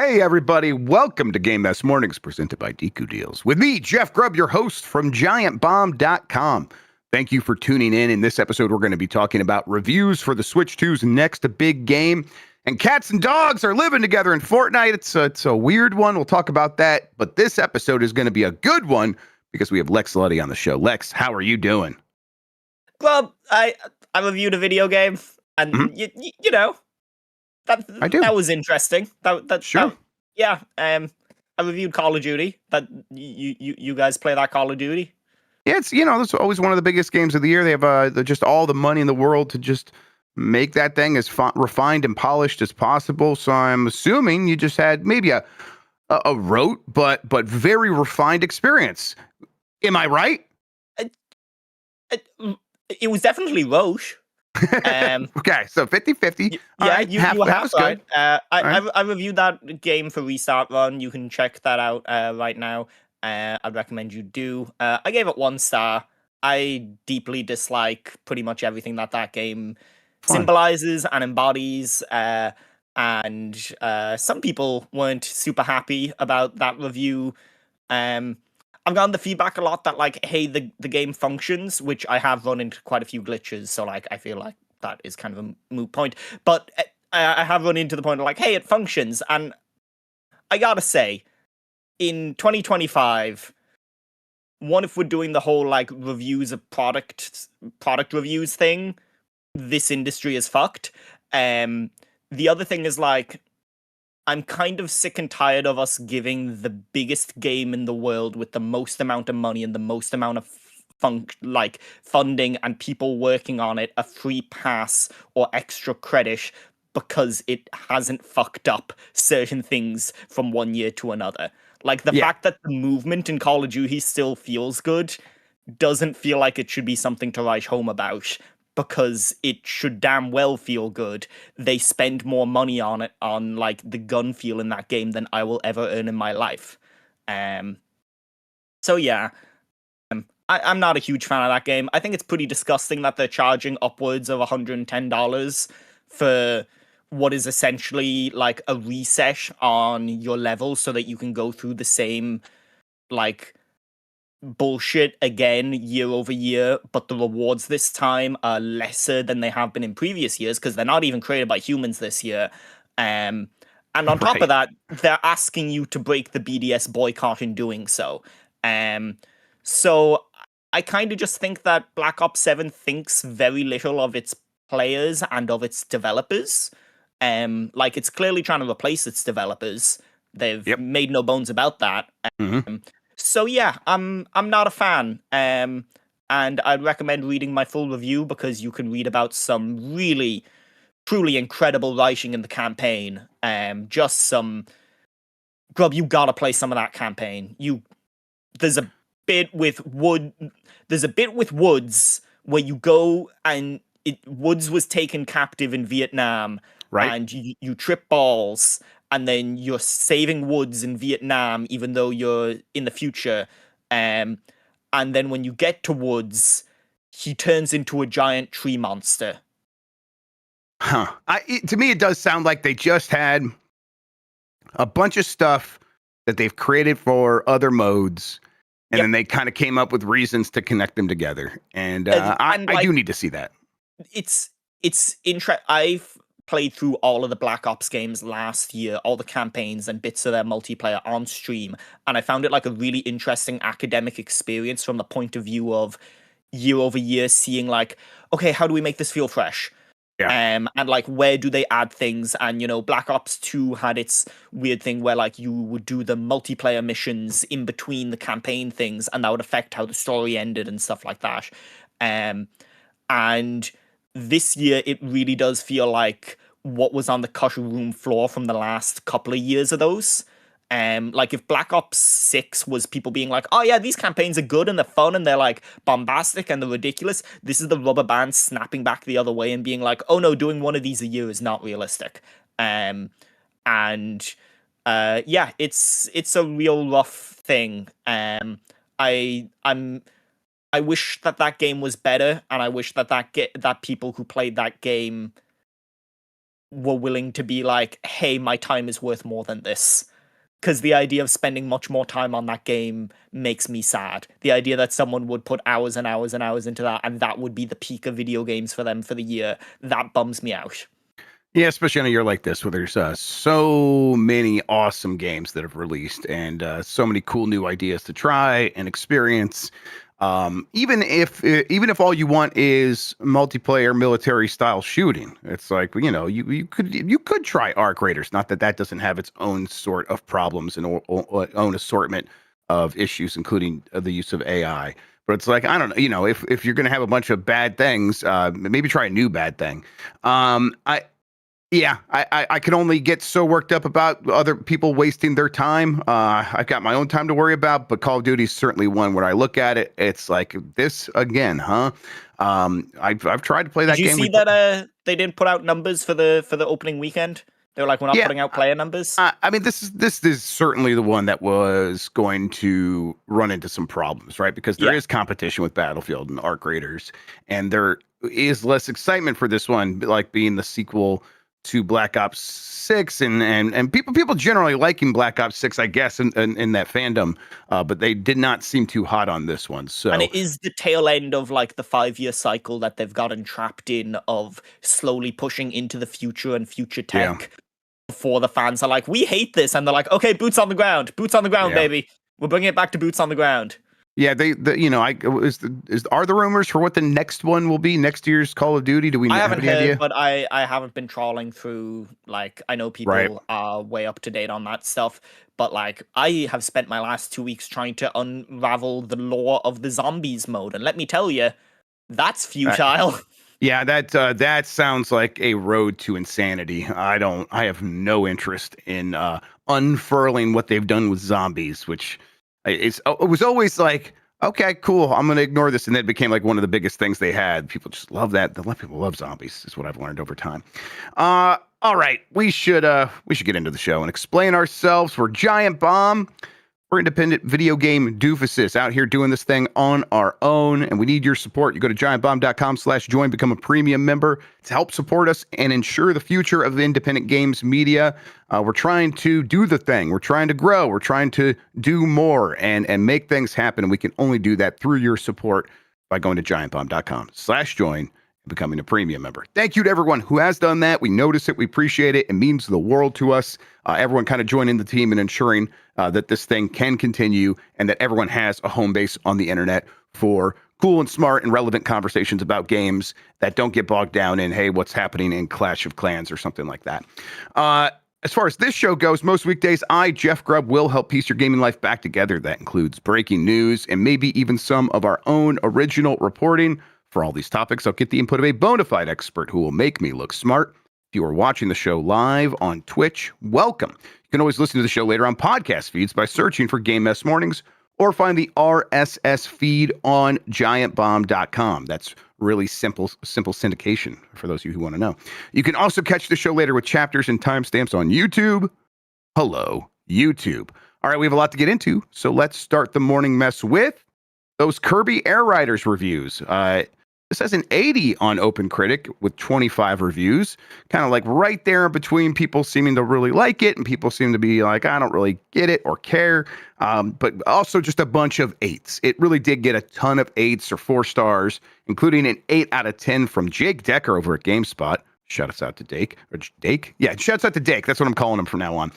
Hey, everybody. Welcome to Game Mess Mornings, presented by Deku Deals. With me, Jeff Grubb, your host from giantbomb.com. Thank you for tuning in. In this episode, we're going to be talking about reviews for the Switch 2's next big game. And cats and dogs are living together in Fortnite. It's a weird one. We'll talk about that. But this episode is going to be a good one because we have Lex Luddy on the show. Lex, how are you doing? Well, I reviewed a video game, and you know that was interesting. Sure. I reviewed Call of Duty. That you guys play that Call of Duty? Yeah, it's always one of the biggest games of the year. They have just all the money in the world to just make that thing as refined and polished as possible. So I'm assuming you just had maybe a rote but very refined experience. Am I right? It was definitely rote. Okay, so 50-50. Yeah, you were half right. I reviewed that game for Restart Run. You can check that out right now. I'd recommend you do. I gave it 1 star. I deeply dislike pretty much everything that game symbolizes and embodies. And some people weren't super happy about that review. I've gotten the feedback a lot that, like, hey, the game functions, which I have run into quite a few glitches, so, like, I feel like that is kind of a moot point. But I have run into the point of, like, hey, it functions, and I gotta say, in 2025, if we're doing the whole, like, reviews of product reviews thing, this industry is fucked. The other thing is, like, I'm kind of sick and tired of us giving the biggest game in the world with the most amount of money and the most amount of funding and people working on it a free pass or extra credit because it hasn't fucked up certain things from one year to another. Like, the fact that the movement in Call of Duty still feels good doesn't feel like it should be something to write home about, because it should damn well feel good. They spend more money on it, on, like, the gun feel in that game than I will ever earn in my life. So yeah, I'm not a huge fan of that game. I think it's pretty disgusting that they're charging upwards of $110 for what is essentially like a reset on your level so that you can go through the same, like, bullshit again year over year, but the rewards this time are lesser than they have been in previous years because they're not even created by humans this year. And on top of that, they're asking you to break the BDS boycott in doing so. So I kind of just think that Black Ops 7 thinks very little of its players and of its developers. Like, it's clearly trying to replace its developers. They've made no bones about that. So yeah, I'm not a fan, and I'd recommend reading my full review because you can read about some really, truly incredible writing in the campaign. Just some, Grub, you gotta play some of that campaign. There's a bit with Woods where you go and Woods was taken captive in Vietnam, right, and you trip balls. And then you're saving Woods in Vietnam, even though you're in the future. And then when you get to Woods, he turns into a giant tree monster. To me, it does sound like they just had a bunch of stuff that they've created for other modes, and then they kind of came up with reasons to connect them together. And I do need to see that. It's interesting. I've played through all of the Black Ops games last year, all the campaigns and bits of their multiplayer on stream, and I found it like a really interesting academic experience from the point of view of year over year seeing, like, okay, how do we make this feel fresh? And like, where do they add things? And, you know, Black Ops 2 had its weird thing where, like, you would do the multiplayer missions in between the campaign things, and that would affect how the story ended and stuff like that. And this year, it really does feel like what was on the cutting room floor from the last couple of years of those. Like, if Black Ops 6 was people being like, oh yeah, these campaigns are good and they're fun and they're, like, bombastic and they're ridiculous, this is the rubber band snapping back the other way and being like, oh no, doing one of these a year is not realistic. Yeah, it's a real rough thing. I wish that game was better, and I wish that people who played that game were willing to be like, hey, my time is worth more than this. Because the idea of spending much more time on that game makes me sad. The idea that someone would put hours and hours and hours into that, and that would be the peak of video games for them for the year, that bums me out. Yeah, especially on a year like this where there's so many awesome games that have released and so many cool new ideas to try and experience. Even if all you want is multiplayer military style shooting, it's like, you know, you could try Arc Raiders. Not that that doesn't have its own sort of problems and own assortment of issues, including the use of AI. But it's like, I don't know, you know, if you're going to have a bunch of bad things, maybe try a new bad thing. I can only get so worked up about other people wasting their time. I've got my own time to worry about, but Call of Duty is certainly one where I look at it. It's like, this again, huh? I've tried to play that game. Did you see that they didn't put out numbers for the opening weekend? They were like, we're not putting out player numbers. I mean, this is certainly the one that was going to run into some problems, right? Because there is competition with Battlefield and Arc Raiders, and there is less excitement for this one, like being the sequel to Black Ops 6 and people generally liking Black Ops 6, I guess, in that fandom, but they did not seem too hot on this one. So, and it is the tail end of like the 5-year cycle that they've gotten trapped in of slowly pushing into the future and future tech before the fans are like, we hate this, and they're like, okay, boots on the ground, baby, we're bringing it back to boots on the ground. Yeah, are the rumors for what the next one will be? Next year's Call of Duty? Do we? I haven't have any heard, idea? but I haven't been trawling through. Like, I know people are way up to date on that stuff, but like, I have spent my last 2 weeks trying to unravel the lore of the zombies mode, and let me tell you, that's futile. Yeah, that sounds like a road to insanity. I have no interest in unfurling what they've done with zombies, which. It was always like, okay, cool, I'm going to ignore this. And then it became like one of the biggest things they had. People just love that. People love zombies, is what I've learned over time. All right, we should get into the show and explain ourselves. We're Giant Bomb. We're independent video game doofuses out here doing this thing on our own, and we need your support. You go to giantbomb.com/join, become a premium member to help support us and ensure the future of the independent games media. We're trying to do the thing. We're trying to grow. We're trying to do more and make things happen, and we can only do that through your support by going to giantbomb.com/join. Becoming a premium member. Thank you to everyone who has done that. We notice it. We appreciate it. It means the world to us. Everyone kind of joining the team and ensuring that this thing can continue and that everyone has a home base on the internet for cool and smart and relevant conversations about games that don't get bogged down in, hey, what's happening in Clash of Clans or something like that. As far as this show goes, most weekdays, I, Jeff Grubb, will help piece your gaming life back together. That includes breaking news and maybe even some of our own original reporting. For all these topics, I'll get the input of a bona fide expert who will make me look smart. If you are watching the show live on Twitch, welcome. You can always listen to the show later on podcast feeds by searching for Game Mess Mornings or find the RSS feed on giantbomb.com. That's really simple syndication for those of you who want to know. You can also catch the show later with chapters and timestamps on YouTube. Hello, YouTube. All right, we have a lot to get into, so let's start the morning mess with those Kirby Air Riders reviews. This has an 80 on OpenCritic with 25 reviews, kind of like right there in between people seeming to really like it and people seem to be like, I don't really get it or care, but also just a bunch of 8s. It really did get a ton of 8s or 4 stars, including an 8 out of 10 from Jake Decker over at GameSpot. Shout out to Dake. Or Dake? Yeah, shouts out to Dake. That's what I'm calling him from now on.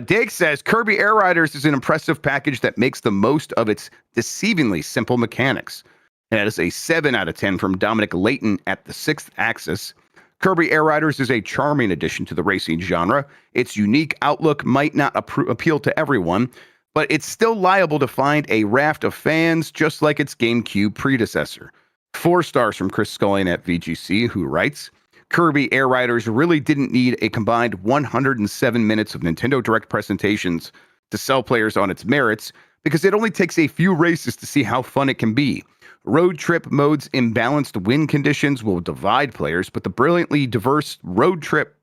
Dake says, Kirby Air Riders is an impressive package that makes the most of its deceivingly simple mechanics. That is a 7 out of 10 from Dominic Layton at the 6th Axis. Kirby Air Riders is a charming addition to the racing genre. Its unique outlook might not appeal to everyone, but it's still liable to find a raft of fans just like its GameCube predecessor. 4 stars from Chris Scullion at VGC, who writes, Kirby Air Riders really didn't need a combined 107 minutes of Nintendo Direct presentations to sell players on its merits, because it only takes a few races to see how fun it can be. Road Trip mode's imbalanced wind conditions will divide players, but the brilliantly diverse Road Trip,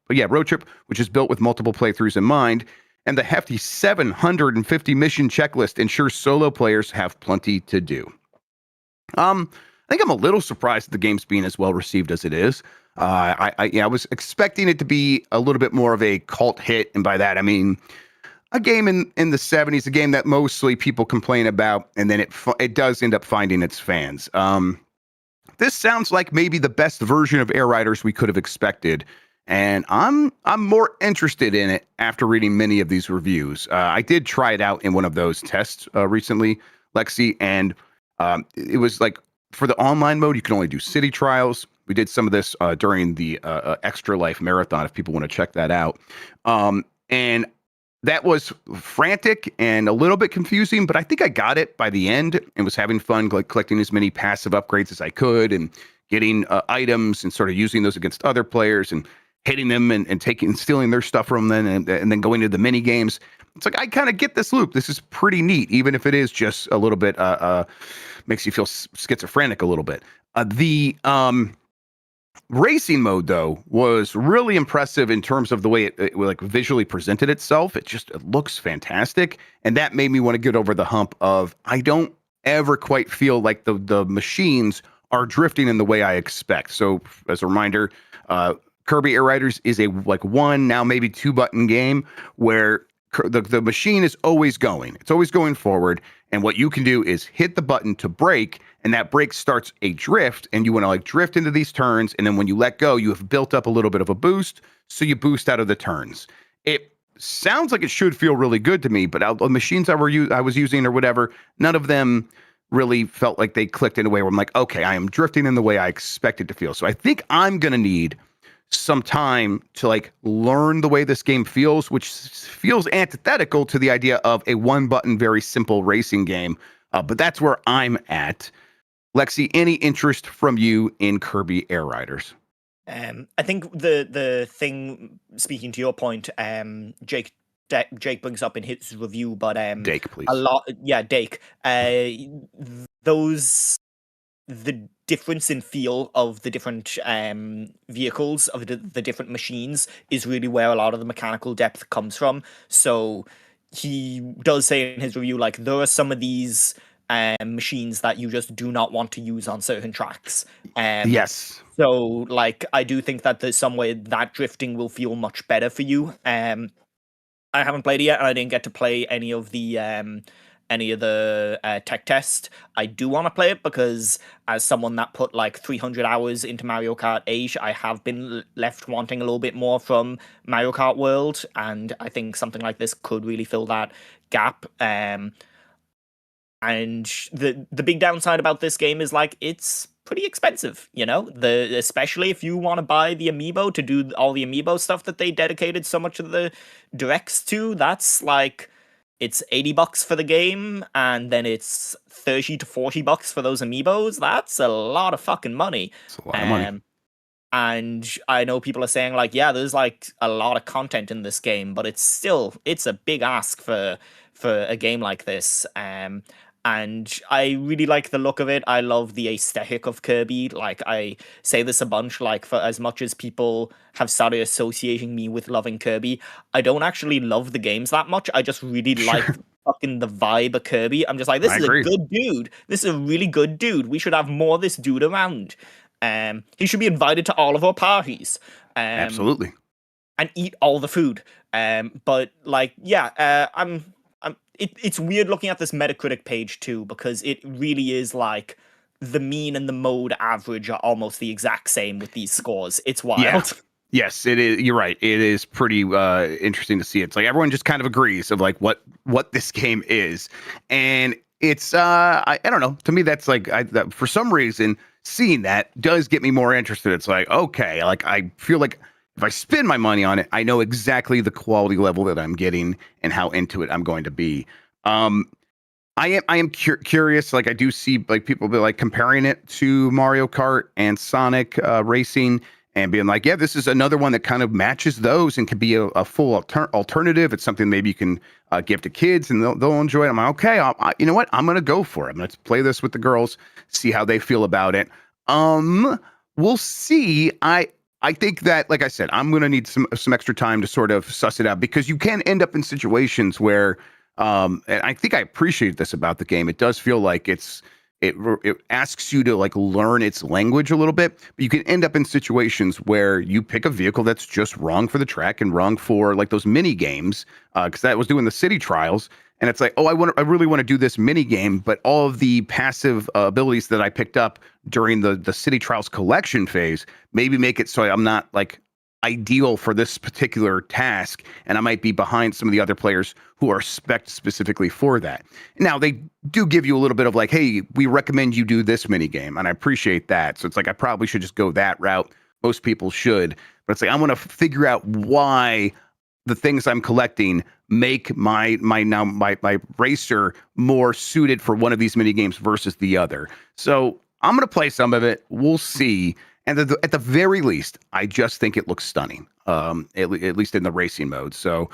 which is built with multiple playthroughs in mind, and the hefty 750 mission checklist ensures solo players have plenty to do. think I'm a little surprised that the game's being as well received as it is. I was expecting it to be a little bit more of a cult hit, and by that I mean a game in the 70s, a game that mostly people complain about, and then it does end up finding its fans. This sounds like maybe the best version of Air Riders we could have expected, and I'm more interested in it after reading many of these reviews. I did try it out in one of those tests recently, Lexi, and it was like for the online mode, you can only do city trials. We did some of this during the Extra Life Marathon, if people want to check that out. And that was frantic and a little bit confusing, but I think I got it by the end and was having fun like collecting as many passive upgrades as I could and getting items and sort of using those against other players and hitting them and stealing their stuff from them and then going to the mini games. It's like I kind of get this loop. This is pretty neat, even if it is just a little bit makes you feel schizophrenic a little bit. The racing mode, though, was really impressive in terms of the way it like visually presented itself. It looks fantastic, and that made me want to get over the hump of I don't ever quite feel like the machines are drifting in the way I expect. So, as a reminder, Kirby Air Riders is a like one, now maybe 2-button game where the machine is always going. It's always going forward, and what you can do is hit the button to brake, and that brake starts a drift, and you want to like drift into these turns, and then when you let go, you have built up a little bit of a boost, so you boost out of the turns. It sounds like it should feel really good to me, but the machines I was using or whatever, none of them really felt like they clicked in a way where I'm like, okay, I am drifting in the way I expect it to feel. So I think I'm gonna need some time to like learn the way this game feels, which feels antithetical to the idea of a 1-button, very simple racing game. But that's where I'm at. Lexi, any interest from you in Kirby Air Riders? I think the thing, speaking to your point, Jake brings up in his review, but Dake, please. Dake. The difference in feel of the different vehicles, of the different machines, is really where a lot of the mechanical depth comes from. So he does say in his review, like, there are some of these machines that you just do not want to use on certain tracks. Yes. So, like, I do think that there's some way that drifting will feel much better for you. I haven't played it yet, and I didn't get to play any of the tech test. I do want to play it because as someone that put like 300 hours into Mario Kart 8, I have been left wanting a little bit more from Mario Kart World, and I think something like this could really fill that gap. And the big downside about this game is like it's pretty expensive, you know, especially if you want to buy the amiibo to do all the amiibo stuff that they dedicated so much of the directs to. That's like, it's $80 for the game, and then it's $30 to $40 for those amiibos. That's a lot of fucking money. It's a lot of money. And I know people are saying like, yeah, there's like a lot of content in this game, but it's a big ask for a game like this. And I really like the look of it. I love the aesthetic of Kirby. Like, I say this a bunch, like, for as much as people have started associating me with loving Kirby, I don't actually love the games that much. I just really like fucking the vibe of Kirby. I'm just like, this is a good dude. This is a really good dude. We should have more of this dude around. He should be invited to all of our parties. Absolutely. And eat all the food. But, like, yeah, it's weird looking at this Metacritic page too, because it really is like the mean and the mode average are almost the exact same with these scores. It's wild. Yeah. Yes, it is. You're right. It is pretty interesting to see. It's like everyone just kind of agrees of like what this game is, and it's I don't know. To me, that's like for some reason seeing that does get me more interested. It's like, okay, like I feel like if I spend my money on it, I know exactly the quality level that I'm getting and how into it I'm going to be. I am curious. Like I do see like people be like comparing it to Mario Kart and Sonic Racing and being like, yeah, this is another one that kind of matches those and can be a full alternative. It's something maybe you can give to kids and they'll enjoy it. I'm like, okay, you know what? I'm going to go for it. I'm going to play this with the girls, see how they feel about it. We'll see. I think that, like I said, I'm going to need some extra time to sort of suss it out because you can end up in situations where, and I think I appreciate this about the game. It does feel like it's it asks you to like learn its language a little bit, but you can end up in situations where you pick a vehicle that's just wrong for the track and wrong for like those mini games. Because that was doing the city trials, and it's like, oh, I really want to do this mini game, but all of the passive abilities that I picked up during the city trials collection phase maybe make it so I'm not like ideal for this particular task, and I might be behind some of the other players who are spec'd specifically for that. Now, they do give you a little bit of like, hey, we recommend you do this mini game, and I appreciate that. So it's like I probably should just go that route. Most people should, but it's like I want to figure out why the things I'm collecting make my racer more suited for one of these mini games versus the other. So I'm going to play some of it. We'll see. And at the very least, I just think it looks stunning, at least in the racing mode. So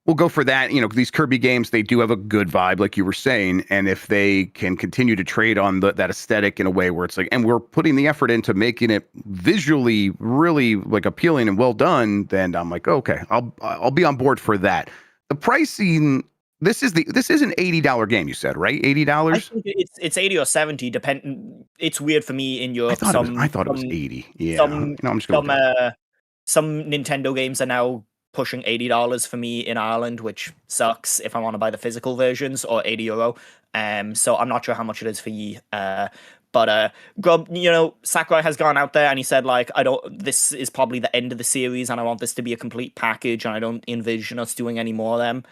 we'll go for that. You know, these Kirby games, they do have a good vibe, like you were saying. And if they can continue to trade on that aesthetic in a way where it's like, and we're putting the effort into making it visually really like appealing and well done, then I'm like, okay, I'll be on board for that. The pricing. This is an $80 game, you said, right? $80? I think it's 80 or 70, depending. It's weird for me in Europe. I thought it was 80. Yeah. I'm just gonna some Nintendo games are now pushing $80 for me in Ireland, which sucks if I want to buy the physical versions, or €80. So I'm not sure how much it is for you. But Grubb, you know, Sakurai has gone out there and he said, like, this is probably the end of the series and I want this to be a complete package and I don't envision us doing any more of them.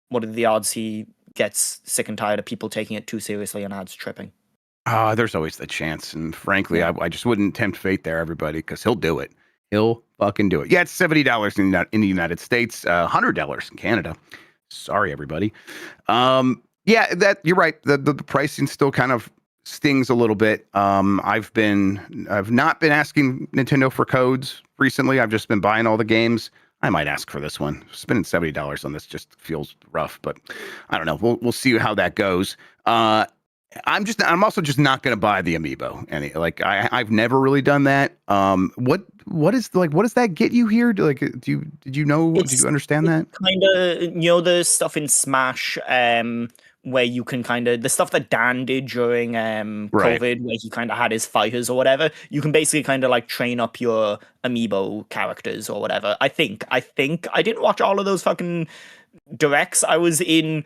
What are the odds he gets sick and tired of people taking it too seriously and ads tripping? There's always the chance. And frankly, I just wouldn't tempt fate there, everybody, because he'll do it. He'll fucking do it. Yeah, it's $70 in the United States, $100 in Canada. Sorry, everybody. Yeah, that you're right. The pricing still kind of stings a little bit. I've not been asking Nintendo for codes recently. I've just been buying all the games. I might ask for this one. Spending $70 on this just feels rough, but I don't know. We'll see how that goes. I'm also just not going to buy the amiibo. I've never really done that. What does that get you here? Did you understand that? Kind of, you know, the stuff in Smash, where you can kind of, the stuff that Dan did during Right. COVID, where he kind of had his fighters or whatever, you can basically kind of like train up your amiibo characters or whatever. I think I didn't watch all of those fucking directs. I was in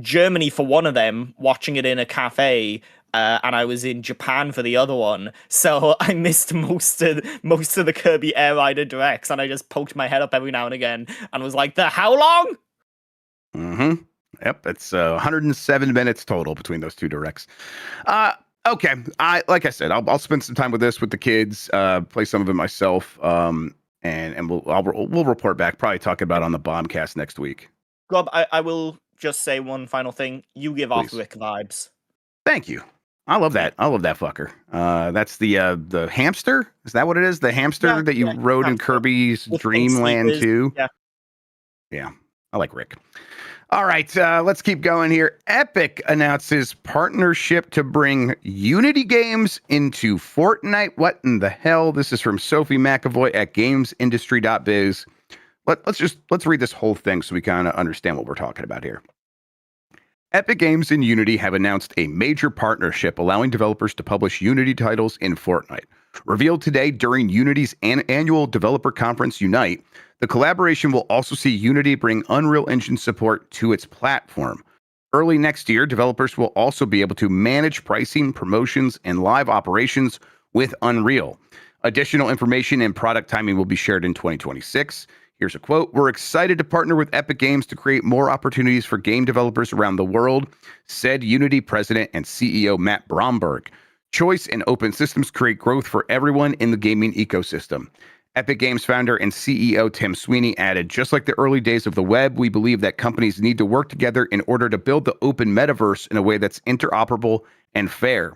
Germany for one of them, watching it in a cafe, and I was in Japan for the other one. So I missed most of the Kirby Air Rider directs, and I just poked my head up every now and again and was like, how long? Mm-hmm. Yep, it's 107 minutes total between those two directs. Okay, like I said, I'll spend some time with the kids, play some of it myself, and we'll report back. Probably talk about it on the Bombcast next week. Grubb, I will just say one final thing. You give off Please. Rick vibes. Thank you. I love that. I love that fucker. That's the hamster. Is that what it is? The hamster that you rode in Kirby's Dreamland 2? Yeah. I like Rick. All right, let's keep going here. Epic announces partnership to bring Unity games into Fortnite. What in the hell? This is from Sophie McAvoy at gamesindustry.biz. Let's read this whole thing so we kind of understand what we're talking about here. Epic Games and Unity have announced a major partnership allowing developers to publish Unity titles in Fortnite. Revealed today during Unity's annual developer conference Unite, the collaboration will also see Unity bring Unreal Engine support to its platform. Early next year, developers will also be able to manage pricing, promotions, and live operations with Unreal. Additional information and product timing will be shared in 2026. Here's a quote. "We're excited to partner with Epic Games to create more opportunities for game developers around the world," said Unity president and CEO Matt Bromberg. "Choice and open systems create growth for everyone in the gaming ecosystem." Epic Games founder and CEO Tim Sweeney added, "Just like the early days of the web, we believe that companies need to work together in order to build the open metaverse in a way that's interoperable and fair.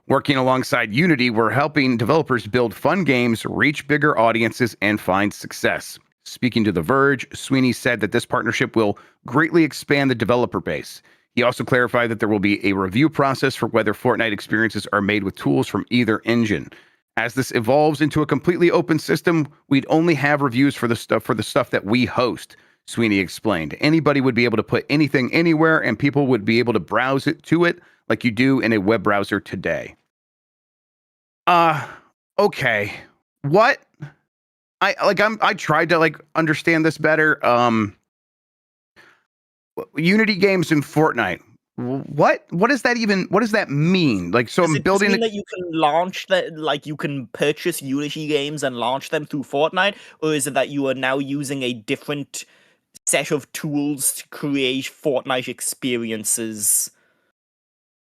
Working alongside Unity, we're helping developers build fun games, reach bigger audiences, and find success." Speaking to The Verge, Sweeney said that this partnership will greatly expand the developer base. He also clarified that there will be a review process for whether Fortnite experiences are made with tools from either engine. "As this evolves into a completely open system, we'd only have reviews for the stuff that we host," Sweeney explained. "Anybody would be able to put anything anywhere, and people would be able to browse it like you do in a web browser today. Okay. What? I tried to like understand this better. Unity games in Fortnite. What does that even, what does that mean? Like, so Does I'm it just building mean that you can launch that, like you can purchase Unity games and launch them through Fortnite, or is it that you are now using a different set of tools to create Fortnite experiences?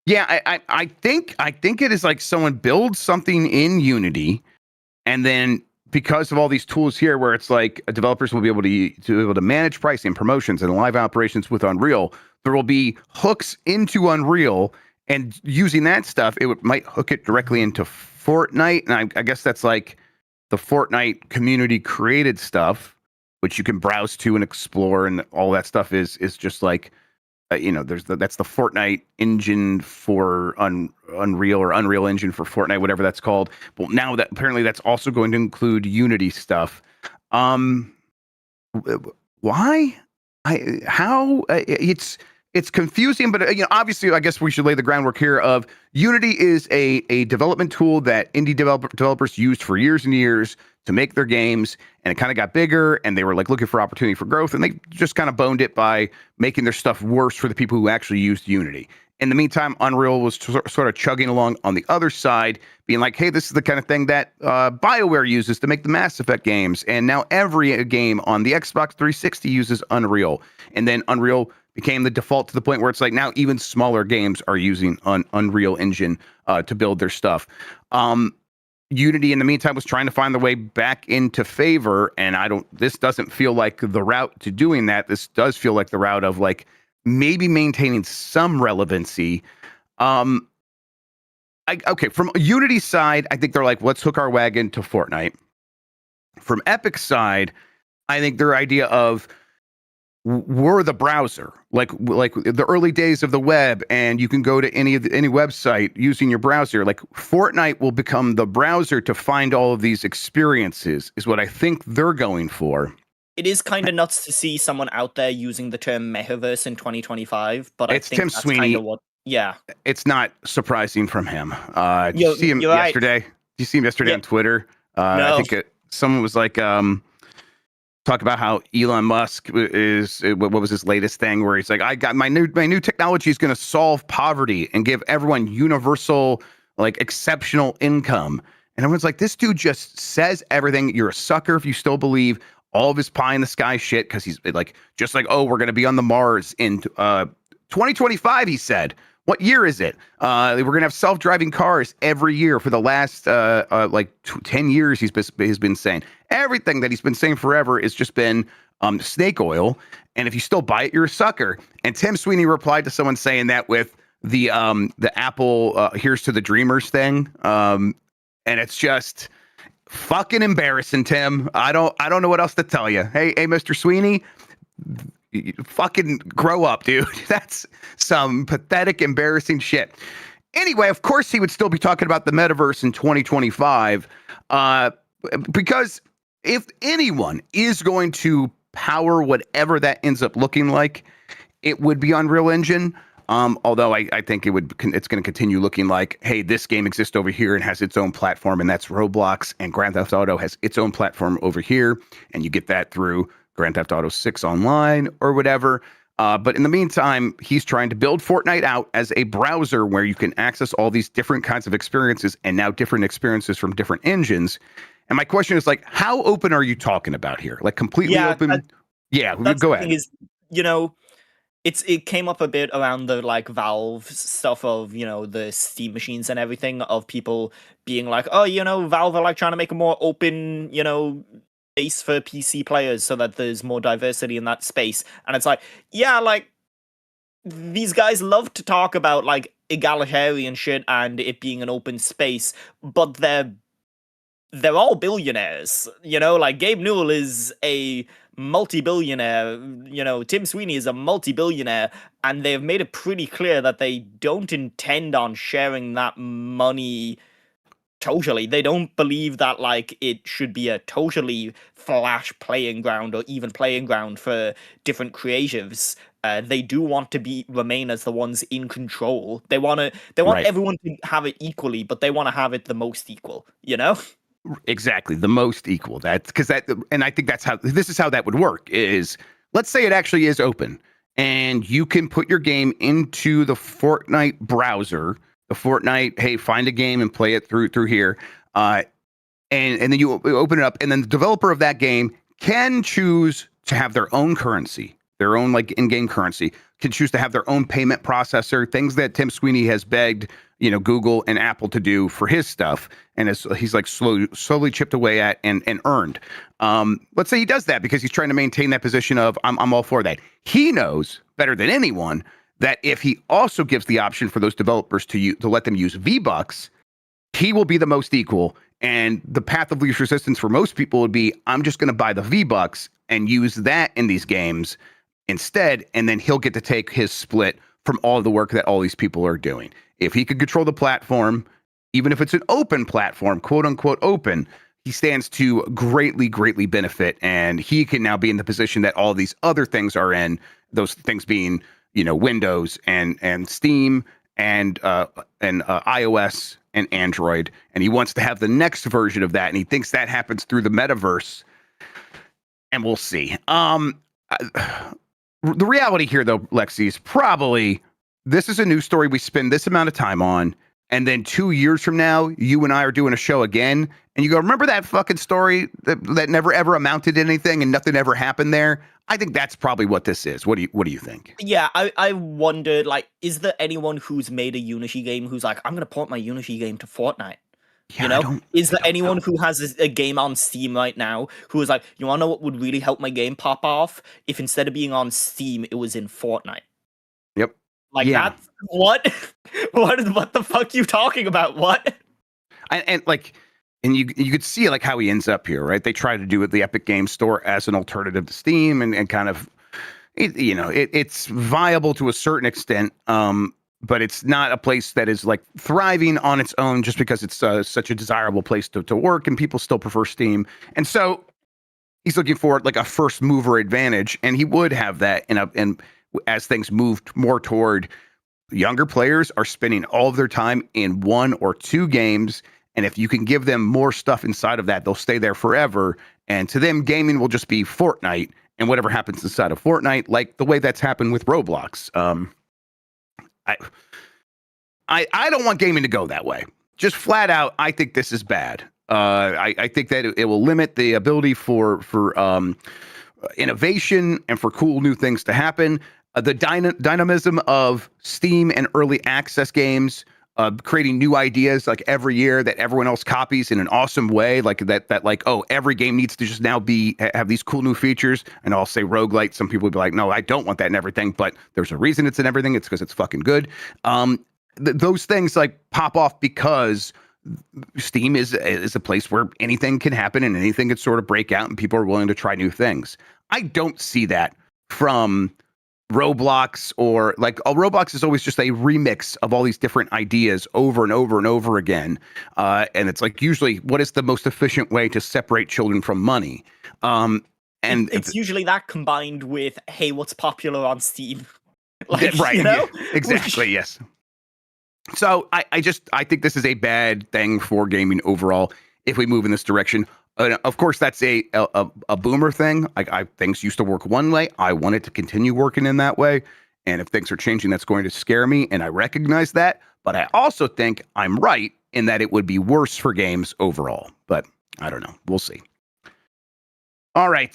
Yeah, I think it is like someone builds something in Unity, and then because of all these tools here, where it's like developers will be able to manage pricing, promotions, and live operations with Unreal, there will be hooks into Unreal, and using that stuff, might hook it directly into Fortnite, and I guess that's like the Fortnite community created stuff, which you can browse to and explore, and all that stuff is just like that's the Fortnite engine for Unreal, or Unreal Engine for Fortnite, whatever that's called. But now that apparently that's also going to include Unity stuff. Why? It's confusing, but obviously, I guess we should lay the groundwork here of Unity is a development tool that indie developers used for years and years to make their games, and it kind of got bigger, and they were like looking for opportunity for growth, and they just kind of boned it by making their stuff worse for the people who actually used Unity. In the meantime, Unreal was sort of chugging along on the other side, being like, hey, this is the kind of thing that BioWare uses to make the Mass Effect games, and now every game on the Xbox 360 uses Unreal. And then Unreal became the default to the point where it's like now even smaller games are using Unreal Engine to build their stuff. Unity, in the meantime, was trying to find the way back into favor, and this doesn't feel like the route to doing that. This does feel like the route of like maybe maintaining some relevancy. Okay, from Unity's side, I think they're like, let's hook our wagon to Fortnite. From Epic's side, I think their idea of we're the browser, like the early days of the web, and you can go to any website using your browser. Like Fortnite will become the browser to find all of these experiences, is what I think they're going for. It is kind of nuts to see someone out there using the term metaverse in 2025, but I It's think Tim that's Sweeney. kind of what. Yeah, It's not surprising from him. Did you see him you're yesterday? right. Did you see him yesterday Yeah, on Twitter? I no. think someone was like, talk about how Elon Musk is, what was his latest thing where he's like, I got my new technology is going to solve poverty and give everyone universal, like exceptional income. And everyone's like, this dude just says everything. You're a sucker if you still believe all of his pie in the sky shit, because he's like, just like, oh, we're going to be on the Mars in 2025, he said. What year is it? We're going to have self-driving cars every year for the last 10 years, he's been saying. Everything that he's been saying forever has just been snake oil. And if you still buy it, you're a sucker. And Tim Sweeney replied to someone saying that with the Apple Here's to the Dreamers thing. And it's just fucking embarrassing, Tim. I don't know what else to tell you. Hey, Mr. Sweeney, fucking grow up, dude. That's some pathetic, embarrassing shit. Anyway, of course, he would still be talking about the metaverse in 2025, because if anyone is going to power whatever that ends up looking like, it would be Unreal Engine. Although I think it's going to continue looking like, hey, this game exists over here and has its own platform, and that's Roblox, and Grand Theft Auto has its own platform over here, and you get that through Grand Theft Auto 6 Online or whatever. But in the meantime, he's trying to build Fortnite out as a browser where you can access all these different kinds of experiences, and now different experiences from different engines. And my question is, like, how open are you talking about here? Like completely open? Yeah, go ahead. Thing is, it came up a bit around the like Valve stuff of the Steam machines and everything, of people being like, oh, Valve are like trying to make a more open space for PC players so that there's more diversity in that space. And it's like, yeah, like these guys love to talk about like egalitarian shit and it being an open space, but they're all billionaires, like Gabe Newell is a multi-billionaire, Tim Sweeney is a multi-billionaire, and they've made it pretty clear that they don't intend on sharing that money totally. They don't believe that like it should be a totally flash playing ground or even playing ground for different creatives. they do want to remain as the ones in control. They want Right. everyone to have it equally, but they want to have it the most equal, you know? Exactly, the most equal. That's because and I think this is how that would work. Is let's say it actually is open, and you can put your game into the Fortnite browser. The Fortnite, hey, find a game and play it through here, and then you open it up, and then the developer of that game can choose to have their own currency, their own like in-game currency, can choose to have their own payment processor, things that Tim Sweeney has begged, Google and Apple to do for his stuff, and he's like slowly chipped away at and earned. Let's say he does that because he's trying to maintain that position of I'm all for that. He knows better than anyone that if he also gives the option for those developers to let them use V-Bucks, he will be the most equal. And the path of least resistance for most people would be, I'm just going to buy the V-Bucks and use that in these games instead, and then he'll get to take his split from all of the work that all these people are doing. If he could control the platform, even if it's an open platform, quote unquote open, he stands to greatly, greatly benefit, and he can now be in the position that all these other things are in, those things being, Windows and Steam and iOS and Android, and he wants to have the next version of that, and he thinks that happens through the metaverse, and we'll see. The reality here, though, Lexi, is probably this is a news story we spend this amount of time on, and then 2 years from now, you and I are doing a show again, and you go, remember that fucking story that never ever amounted to anything and nothing ever happened there? I think that's probably what this is. What do you think? Yeah, I wondered, like, is there anyone who's made a Unity game who's like, I'm going to port my Unity game to Fortnite? Yeah, Is there anyone who has a game on Steam right now who is like, you want to know what would really help my game pop off? If instead of being on Steam, it was in Fortnite. Yep. Like, that's what? What the fuck you talking about? What? And you could see like how he ends up here, right? They try to do it the Epic Games Store as an alternative to Steam, and kind of, it's viable to a certain extent, but it's not a place that is like thriving on its own just because it's such a desirable place to work, and people still prefer Steam. And so he's looking for like a first mover advantage, and he would have that. And as things moved more toward younger players are spending all of their time in 1 or 2 games. And if you can give them more stuff inside of that, they'll stay there forever. And to them, gaming will just be Fortnite and whatever happens inside of Fortnite, like the way that's happened with Roblox. I don't want gaming to go that way. Just flat out, I think this is bad. I think that it will limit the ability for innovation and for cool new things to happen. The dynamism of Steam and early access games, creating new ideas like every year that everyone else copies in an awesome way, like that like, oh, every game needs to just now have these cool new features. And I'll say roguelite. Some people would be like, no, I don't want that in everything, but there's a reason it's in everything. It's because it's fucking good. Those things like pop off because Steam is a place where anything can happen and anything can sort of break out, and people are willing to try new things. I don't see that from Roblox, or like Roblox is always just a remix of all these different ideas over and over and over again. And it's like, usually what is the most efficient way to separate children from money? And it's usually that combined with, hey, what's popular on Steam? Like, right. Yeah, exactly. Yes. So I think this is a bad thing for gaming overall if we move in this direction. Of course, that's a boomer thing. Like things used to work one way. I want it to continue working in that way. And if things are changing, that's going to scare me. And I recognize that. But I also think I'm right in that it would be worse for games overall. But I don't know. We'll see. All right.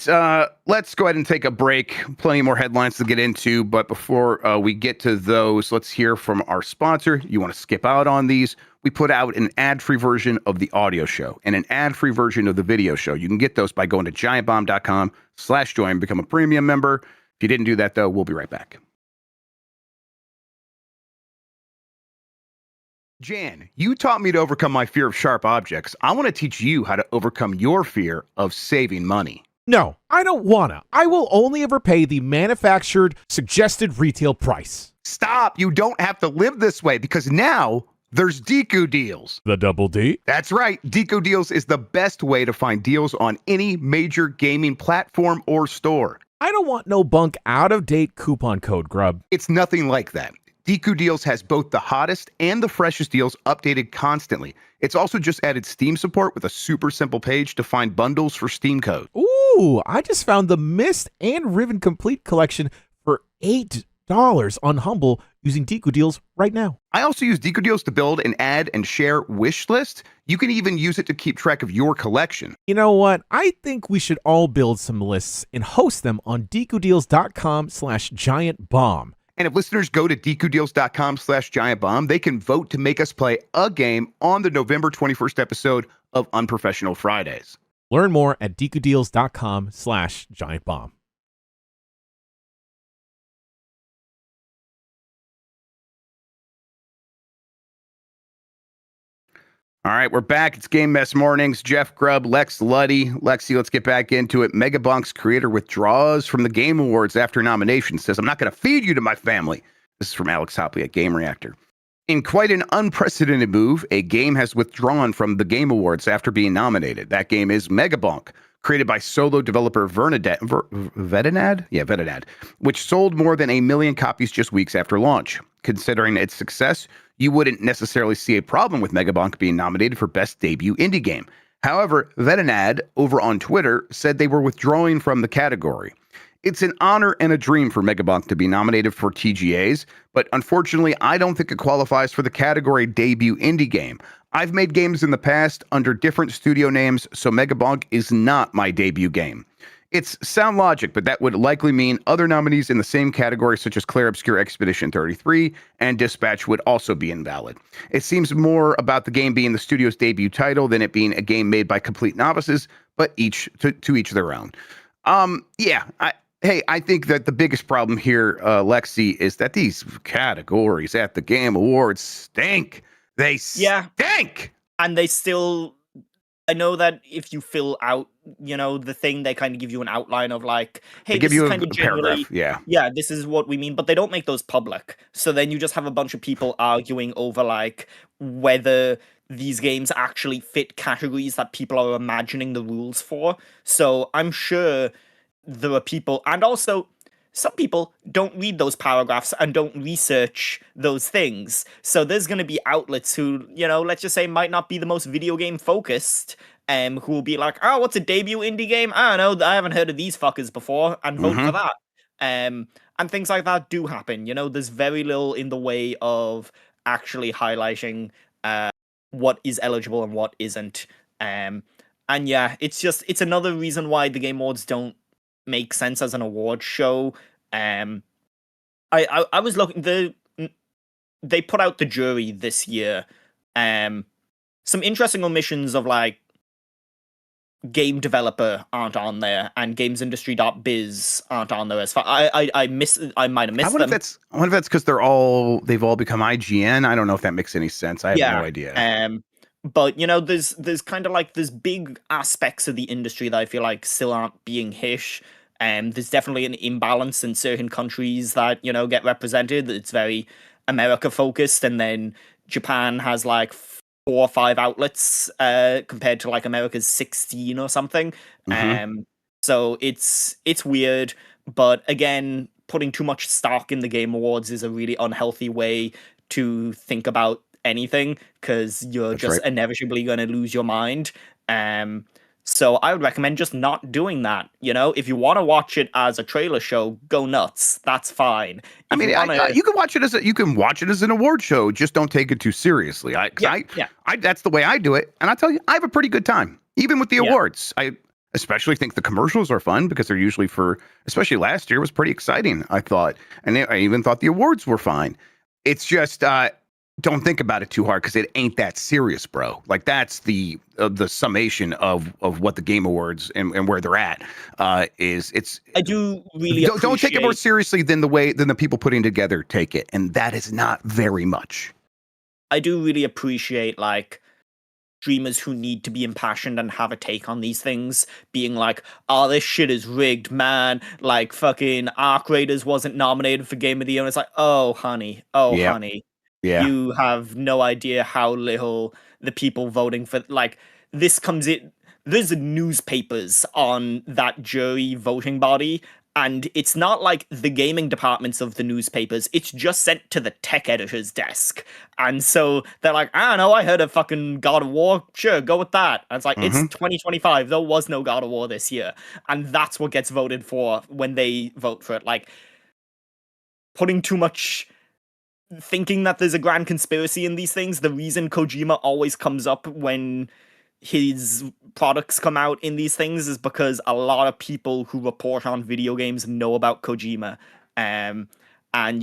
Let's go ahead and take a break. Plenty more headlines to get into. But before we get to those, let's hear from our sponsor. You want to skip out on these? We put out an ad-free version of the audio show and an ad-free version of the video show. You can get those by going to giantbomb.com/join, become a premium member. If you didn't do that, though, we'll be right back. Jan, you taught me to overcome my fear of sharp objects. I want to teach you how to overcome your fear of saving money. No, I don't wanna. I will only ever pay the manufactured suggested retail price. Stop. You don't have to live this way, because now there's Deku Deals. The double D? That's right. Deku Deals is the best way to find deals on any major gaming platform or store. I don't want no bunk out-of-date coupon code, Grubb. It's nothing like that. Deku Deals has both the hottest and the freshest deals updated constantly. It's also just added Steam support with a super simple page to find bundles for Steam code. Ooh, I just found the Mist and Riven Complete collection for $8 on Humble using Deku Deals right now. I also use Deku Deals to build and add and share wish list. You can even use it to keep track of your collection. You know what? I think we should all build some lists and host them on dekudeals.com/giantbomb. And if listeners go to dekudeals.com/giantbomb, they can vote to make us play a game on the November 21st episode of Unprofessional Fridays. Learn more at dekudeals.com/giantbomb. All right, we're back. It's Game Mess Mornings. Jeff Grubb, Lex Luddy. Lexi, let's get back into it. Megabonk's creator withdraws from the Game Awards after nomination. Says, I'm not going to feed you to my family. This is from Alex Hopley at Game Reactor. In quite an unprecedented move, a game has withdrawn from the Game Awards after being nominated. That game is Megabonk, created by solo developer Vedanad, which sold more than 1 million copies just weeks after launch. Considering its success, you wouldn't necessarily see a problem with Megabonk being nominated for Best Debut Indie Game. However, Vedanad, over on Twitter, said they were withdrawing from the category. It's an honor and a dream for Megabonk to be nominated for TGAs, but unfortunately, I don't think it qualifies for the category Debut Indie Game. I've made games in the past under different studio names, so Megabonk is not my debut game. It's sound logic, but that would likely mean other nominees in the same category, such as Clair Obscur Expedition 33 and Dispatch, would also be invalid. It seems more about the game being the studio's debut title than it being a game made by complete novices, but to each their own. I think that the biggest problem here, Lexi, is that these categories at the Game Awards stink. They stink! And they still... I know that if you fill out, the thing, they kind of give you an outline of like, hey, they give this you is kind of generally, paragraph. Yeah, this is what we mean, but they don't make those public. So then you just have a bunch of people arguing over like whether these games actually fit categories that people are imagining the rules for. So I'm sure there are people, and also some people don't read those paragraphs and don't research those things. So there's going to be outlets who, let's just say might not be the most video game focused, who will be like, oh, what's a debut indie game? I don't know, I haven't heard of these fuckers before, and vote for that. And things like that do happen. There's very little in the way of actually highlighting what is eligible and what isn't. And yeah, it's another reason why the Game Awards don't make sense as an award show. I was looking, they put out the jury this year. Some interesting omissions of like game developer aren't on there, and gamesindustry.biz aren't on there. As far I might have missed them. I wonder if that's because they've all become IGN. I don't know if that makes any sense. I have no idea. But there's kind of like there's big aspects of the industry that I feel like still aren't being hit. There's definitely an imbalance in certain countries that, get represented. It's very America focused, and then Japan has like 4 or 5 outlets compared to like America's 16 or something. So it's weird, but again, putting too much stock in the Game Awards is a really unhealthy way to think about anything, because you're inevitably going to lose your mind. So I would recommend just not doing that. If you want to watch it as a trailer show, go nuts. That's fine. You can watch it as an award show. Just don't take it too seriously. That's the way I do it, and I tell you, I have a pretty good time, even with the awards. I especially think the commercials are fun because they're usually especially last year was pretty exciting, I thought, and I even thought the awards were fine. It's just don't think about it too hard, because it ain't that serious, bro. Like, that's the summation of what the Game Awards and where they're at is. I do really don't take it more seriously than the people putting together take it, and that is not very much. I do really appreciate like streamers who need to be impassioned and have a take on these things being like, oh, this shit is rigged, man. Like, fucking Arc Raiders wasn't nominated for Game of the Year. And it's like, oh honey. Yeah. You have no idea how little the people voting for, like, this comes in. There's newspapers on that jury voting body, And it's not like the gaming departments of the newspapers, it's just sent to the tech editor's desk. And so they're like, I don't know, I heard of fucking God of War. Sure, go with that. And it's like, it's 2025. There was no God of War this year. And that's what gets voted for when they vote for it. Like, putting too much, thinking that there's a grand conspiracy in these things. The reason Kojima always comes up when his products come out in these things is because a lot of people who report on video games know about Kojima. And,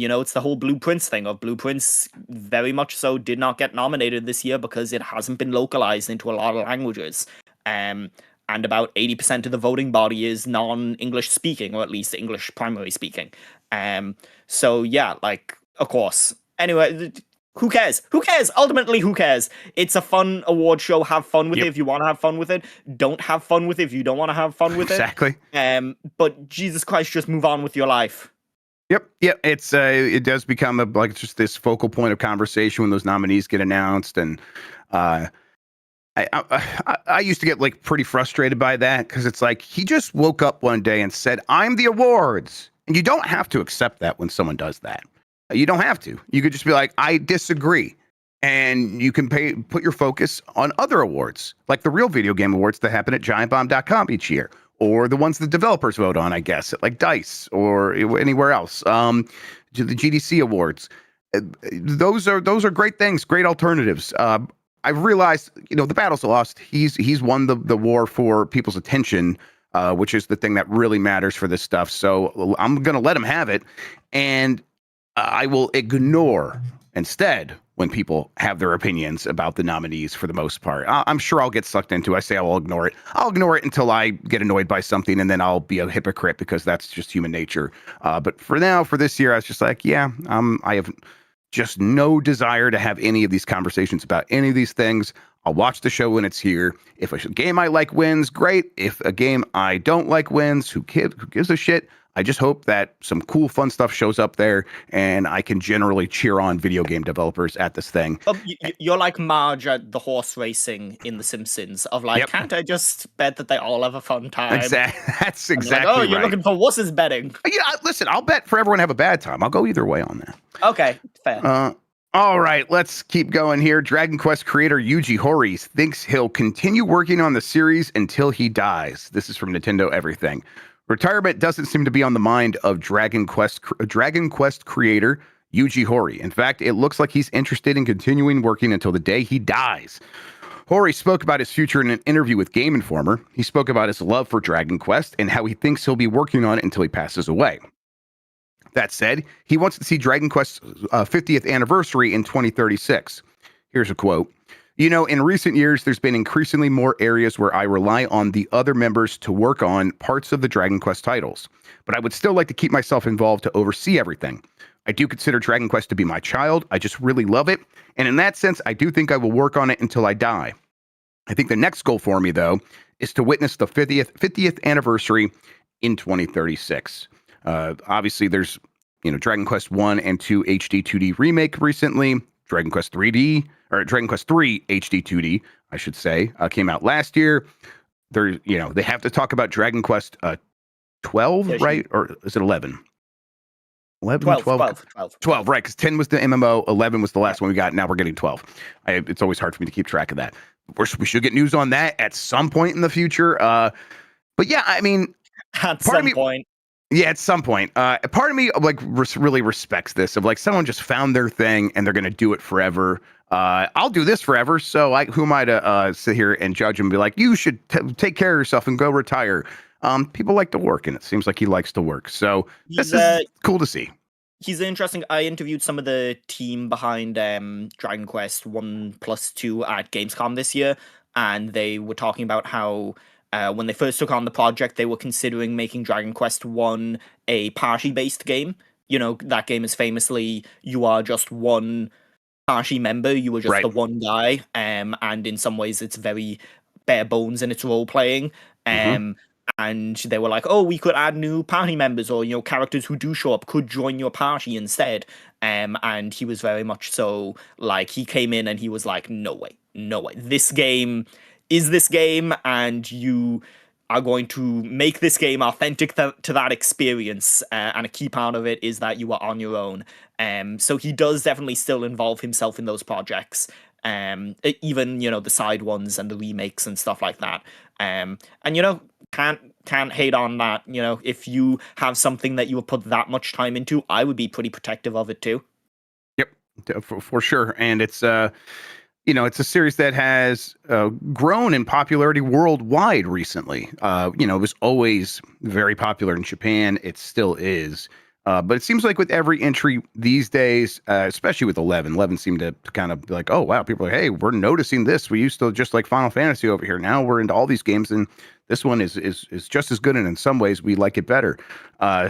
you know, it's the whole Blueprints thing of Blueprints very much so did not get nominated this year because it hasn't been localized into a lot of languages. And about 80% of the voting body is non-English speaking, or at least English primary speaking. So yeah, like, of course. Anyway, who cares? Who cares? Ultimately, who cares? It's a fun award show. Have fun with it if you want to have fun with it. Don't have fun with it if you don't want to have fun with it. Exactly. But Jesus Christ, just move on with your life. Yep. It's it does become like just this focal point of conversation when those nominees get announced, and I used to get like pretty frustrated by that because it's like he just woke up one day and said, "I'm the awards," and you don't have to accept that when someone does that. You don't have to. You could just be like, I disagree. And you can put your focus on other awards, like the real video game awards that happen at giantbomb.com each year, or the ones the developers vote on, I guess, at like DICE or anywhere else. The GDC awards. Those are great things, great alternatives. I've realized, you know, the battle's lost. He's won the war for people's attention, which is the thing that really matters for this stuff. So I'm going to let him have it. And I will ignore instead when people have their opinions about the nominees for the most part. I'm sure I'll get sucked into it. I say I will ignore it. I'll ignore it until I get annoyed by something, and then I'll be a hypocrite because that's just human nature. But for now, for this year, I was just like, yeah, I have just no desire to have any of these conversations about any of these things. I'll watch the show when it's here. If a game I like wins, great. If a game I don't like wins, who gives a shit? I just hope that some cool, fun stuff shows up there, and I can generally cheer on video game developers at this thing. You're like Marge at the horse racing in The Simpsons, of like, can't I just bet that they all have a fun time? That's exactly like, you're looking for wusses betting. Yeah, listen, I'll bet for everyone to have a bad time. I'll go either way on that. Okay, fair. All right, let's keep going here. Dragon Quest creator Yuji Horii thinks he'll continue working on the series until he dies. This is from Nintendo Everything. Retirement doesn't seem to be on the mind of Dragon Quest creator Yuji Horii. In fact, it looks like he's interested in continuing working until the day he dies. Horii spoke about his future in an interview with Game Informer. He spoke about his love for Dragon Quest and how he thinks he'll be working on it until he passes away. That said, he wants to see Dragon Quest's 50th anniversary in 2036. Here's a quote. You know, in recent years, there's been increasingly more areas where I rely on the other members to work on parts of the Dragon Quest titles, but I would still like to keep myself involved to oversee everything. I do consider Dragon Quest to be my child. I just really love it. And in that sense, I do think I will work on it until I die. I think the next goal for me, though, is to witness the 50th anniversary in 2036. Obviously, there's, you know, Dragon Quest 1 and 2 HD 2D remake recently. Dragon Quest 3D, or Dragon Quest 3 HD 2D, I should say, came out last year. There, you know, they have to talk about Dragon Quest 12, right? Or is it 11? 11, 12, right, because 10 was the MMO, 11 was the last one we got, now we're getting 12. It's always hard for me to keep track of that. We should get news on that at some point in the future. But yeah, I mean... At some point. Yeah, at some point. Part of me like really respects this, of like someone just found their thing and they're going to do it forever. I'll do this forever, so who am I to sit here and judge and be like, you should take care of yourself and go retire. People like to work, and it seems like he likes to work. So this is cool to see. He's interesting. I interviewed some of the team behind Dragon Quest 1+2 at Gamescom this year, and they were talking about how when they first took on the project, they were considering making Dragon Quest 1 a party-based game. You know, that game is famously, you are just one party member, you were just the one guy, and in some ways it's very bare bones in its role-playing. And they were like, oh, we could add new party members, or, you know, characters who do show up could join your party instead. And he was very much so, like, he came in and he was like, no way. This game is this game, and you are going to make this game authentic to that experience, and a key part of it is that you are on your own. So he does definitely still involve himself in those projects, even the side ones and the remakes and stuff like that. And can't hate on that. If you have something that you would put that much time into, I would be pretty protective of it too. Yep, for sure. And it's it's a series that has grown in popularity worldwide recently. It was always very popular in Japan. It still is. But it seems like with every entry these days, especially with 11 seemed to kind of be like, oh, wow, people are like, hey, we're noticing this. We used to just like Final Fantasy over here. Now we're into all these games, and this one is just as good, and in some ways we like it better.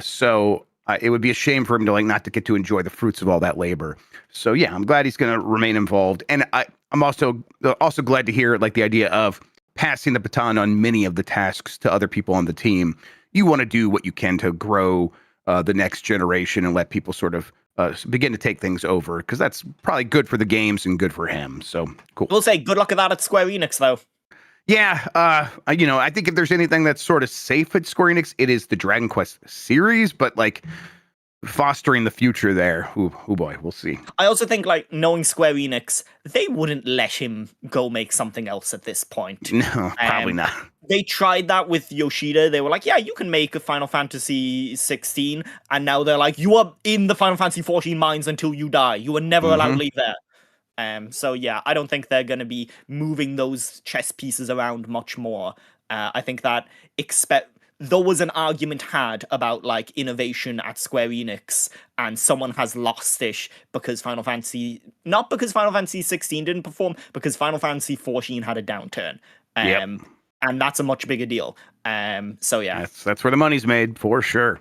So it would be a shame for him to not to get to enjoy the fruits of all that labor. So yeah, I'm glad he's going to remain involved, and I'm also glad to hear the idea of passing the baton on many of the tasks to other people on the team. You want to do what you can to grow the next generation and let people sort of begin to take things over, because that's probably good for the games and good for him. So cool. We'll say good luck with that at Square Enix, though. Yeah, I think if there's anything that's sort of safe at Square Enix, it is the Dragon Quest series, but fostering the future there. Oh boy, we'll see. I also think knowing Square Enix, they wouldn't let him go make something else at this point. No, probably not. They tried that with Yoshida. They were like, yeah, you can make a Final Fantasy 16. And now they're like, you are in the Final Fantasy 14 mines until you die. You are never allowed to leave there. So yeah, I don't think they're going to be moving those chess pieces around much more. I think that there was an argument had about innovation at Square Enix, and someone has lost it because not because Final Fantasy 16 didn't perform, because Final Fantasy 14 had a downturn. And that's a much bigger deal. So yeah, that's where the money's made for sure.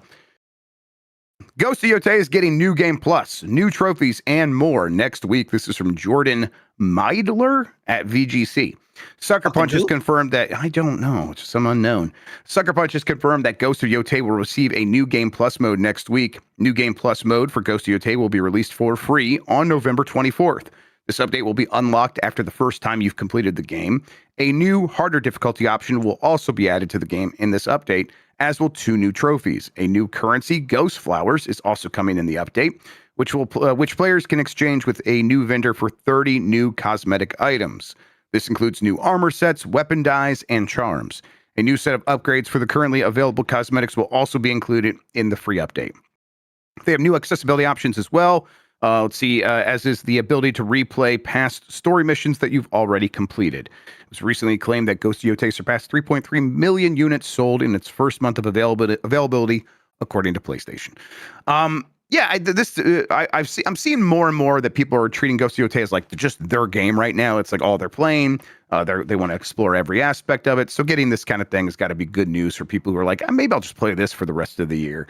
Ghost of Yotei is getting New Game Plus, new trophies, and more next week. This is from Jordan Meidler at VGC. Sucker Punch has confirmed that, I don't know, it's some unknown. Sucker Punch has confirmed that Ghost of Yotei will receive a New Game Plus mode next week. New Game Plus mode for Ghost of Yotei will be released for free on November 24th. This update will be unlocked after the first time you've completed the game. A new, harder difficulty option will also be added to the game in this update, as will 2 new trophies. A new currency, Ghost Flowers, is also coming in the update, which players can exchange with a new vendor for 30 new cosmetic items. This includes new armor sets, weapon dyes, and charms. A new set of upgrades for the currently available cosmetics will also be included in the free update. They have new accessibility options as well. Let's see, as is the ability to replay past story missions that you've already completed. It was recently claimed that Ghost of Yotei surpassed 3.3 million units sold in its first month of availability, according to PlayStation. I'm seeing more and more that people are treating Ghost of Yotei as just their game right now. It's all they're playing. They want to explore every aspect of it. So getting this kind of thing has got to be good news for people who are like, maybe I'll just play this for the rest of the year.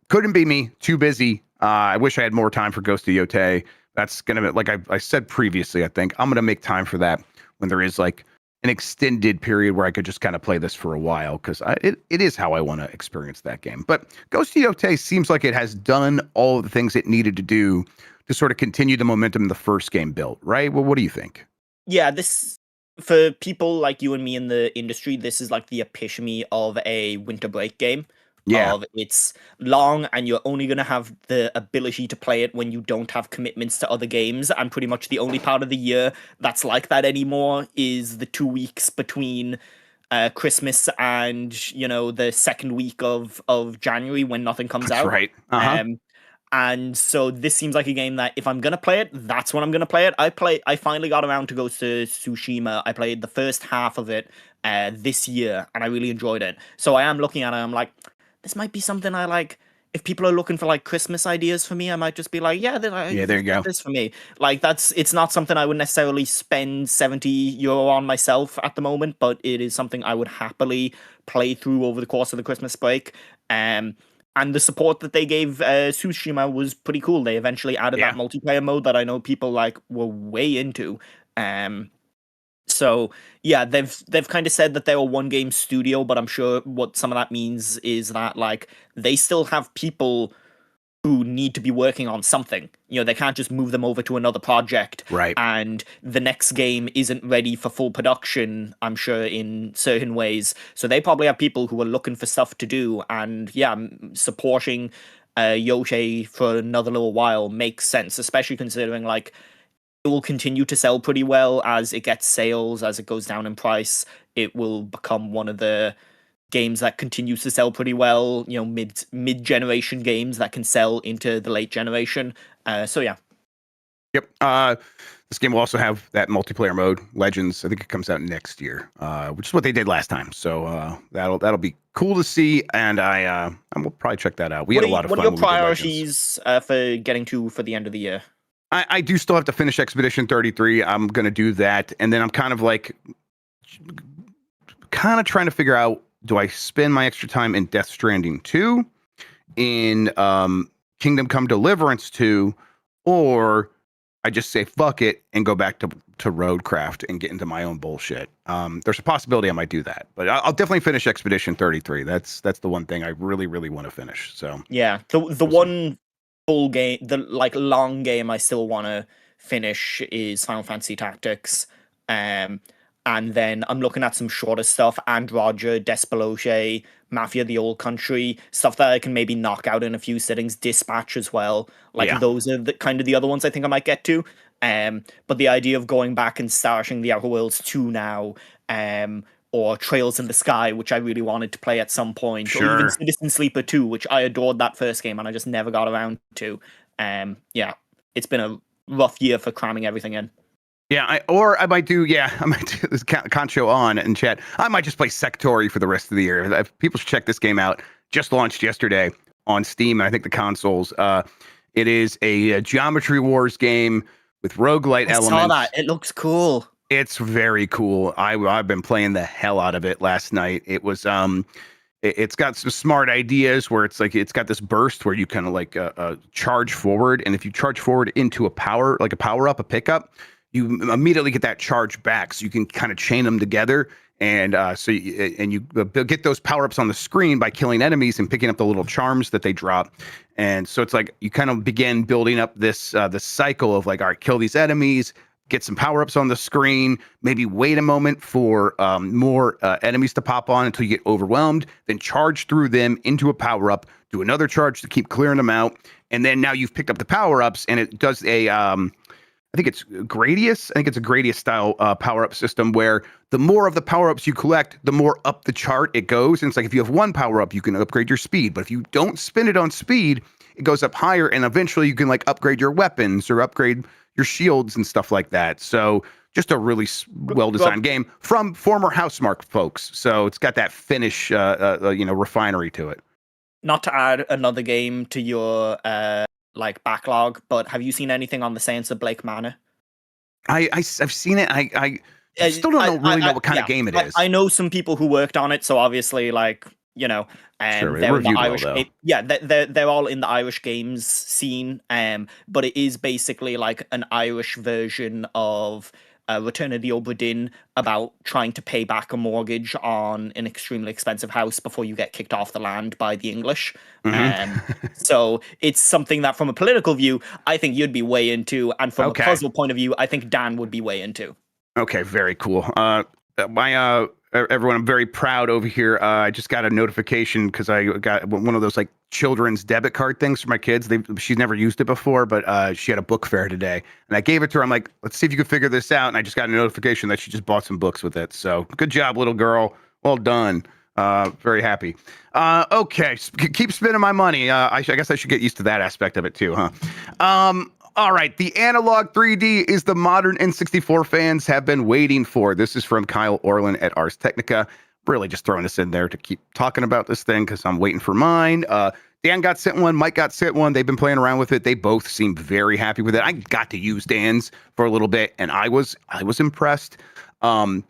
Couldn't be me. Too busy. I wish I had more time for Ghost of Yotei. That's going to be, I said previously, I think I'm going to make time for that when there is an extended period where I could just kind of play this for a while, because it is how I want to experience that game. But Ghost of Yotei seems like it has done all of the things it needed to do to sort of continue the momentum the first game built, right? Well, what do you think? Yeah, for people like you and me in the industry, this is the epitome of a winter break game. Yeah. It's long, and you're only going to have the ability to play it when you don't have commitments to other games, and pretty much the only part of the year that's like that anymore is the 2 weeks between Christmas and the second week of January, when nothing comes out. Right. Uh-huh. And so this seems like a game that if I'm gonna play it, that's when I'm gonna play it. I finally got around to Ghost of Tsushima. I played the first half of it this year, and I really enjoyed it. So I am looking at it, I'm like, this might be something I like. If people are looking for Christmas ideas for me, I might just be like, there you go. This for me. It's not something I would necessarily spend €70 on myself at the moment, but it is something I would happily play through over the course of the Christmas break. And the support that they gave Tsushima was pretty cool. They eventually added that multiplayer mode that I know people were way into. So yeah, they've kind of said that they're a one game studio, but I'm sure what some of that means is that they still have people who need to be working on something. You know, they can't just move them over to another project. Right. And the next game isn't ready for full production, I'm sure, in certain ways. So they probably have people who are looking for stuff to do. And yeah, supporting Yotei for another little while makes sense, especially considering like it will continue to sell pretty well as it gets sales, as it goes down in price. It will become one of the games that continues to sell pretty well, you know, mid generation games that can sell into the late generation. So yeah. Yep. This game will also have that multiplayer mode, Legends. I think it comes out next year, which is what they did last time. So that'll be cool to see, and I will probably check that out. We had a lot of fun. What are your when we did priorities for getting to for the end of the year? I do still have to finish Expedition 33. I'm gonna do that, and then I'm kind of trying to figure out, do I spend my extra time in Death Stranding 2, in Kingdom Come Deliverance 2, or I just say fuck it and go back to Roadcraft and get into my own bullshit. There's a possibility I might do that, but I'll definitely finish Expedition 33. That's the one thing I really, really want to finish. So yeah, the one full game, the like long game I still want to finish is Final Fantasy Tactics. And then I'm looking at some shorter stuff, And Roger, Despaloche, Mafia the Old Country, stuff that I can maybe knock out in a few sittings, Dispatch as well. Like those are the other ones I think I might get to. But the idea of going back and starting the Outer Worlds 2 now, or Trails in the Sky, which I really wanted to play at some point, or even Citizen Sleeper 2, which I adored that first game and I just never got around to. Yeah, it's been a rough year for cramming everything in. Yeah, I might do this Concho on in chat. I might just play Sectori for the rest of the year. People should check this game out. Just launched yesterday on Steam, and I think the consoles. It is a Geometry Wars game with roguelite elements. I saw that. It looks cool. It's very cool. I've been playing the hell out of it last night. It was it's got some smart ideas where it's got this burst where you kind of charge forward, and if you charge forward into a power up, a pickup, you immediately get that charge back, so you can kind of chain them together, and you get those power-ups on the screen by killing enemies and picking up the little charms that they drop. And so it's like you kind of begin building up this cycle of like, all right, kill these enemies, get some power-ups on the screen, maybe wait a moment for more enemies to pop on until you get overwhelmed, then charge through them into a power-up, do another charge to keep clearing them out, and then now you've picked up the power-ups, and it does a I think it's Gradius. I think it's a Gradius style power-up system where the more of the power-ups you collect, the more up the chart it goes. And it's like if you have one power-up, you can upgrade your speed. But if you don't spend it on speed, it goes up higher. And eventually you can like upgrade your weapons or upgrade your shields and stuff like that. So just a really well-designed game from former Housemarque folks. So it's got that Finnish, refinery to it. Not to add another game to your backlog, but have you seen anything on the Saints of Blake Manor? I've seen it. I still don't know what kind of game it is. I know some people who worked on it, so obviously, they're in the Irish. They're all in the Irish games scene. But it is basically like an Irish version of Return of the Obra Dinn, about trying to pay back a mortgage on an extremely expensive house before you get kicked off the land by the English. So it's something that from a political view, I think you'd be way into, and from a puzzle point of view, I think Dan would be way into. Okay, very cool. Everyone, I'm very proud over here. I just got a notification because I got one of those like children's debit card things for my kids. She's never used it before, but she had a book fair today, and I gave it to her. I'm like, let's see if you can figure this out. And I just got a notification that she just bought some books with it. So good job, little girl. Well done. Very happy. Okay, keep spending my money. I guess I should get used to that aspect of it too, huh? All right, the Analogue 3D is the modern N64 fans have been waiting for. This is from Kyle Orland at Ars Technica. Really just throwing this in there to keep talking about this thing because I'm waiting for mine. Dan got sent one, Mike got sent one. They've been playing around with it. They both seem very happy with it. I got to use Dan's for a little bit, and I was impressed. I know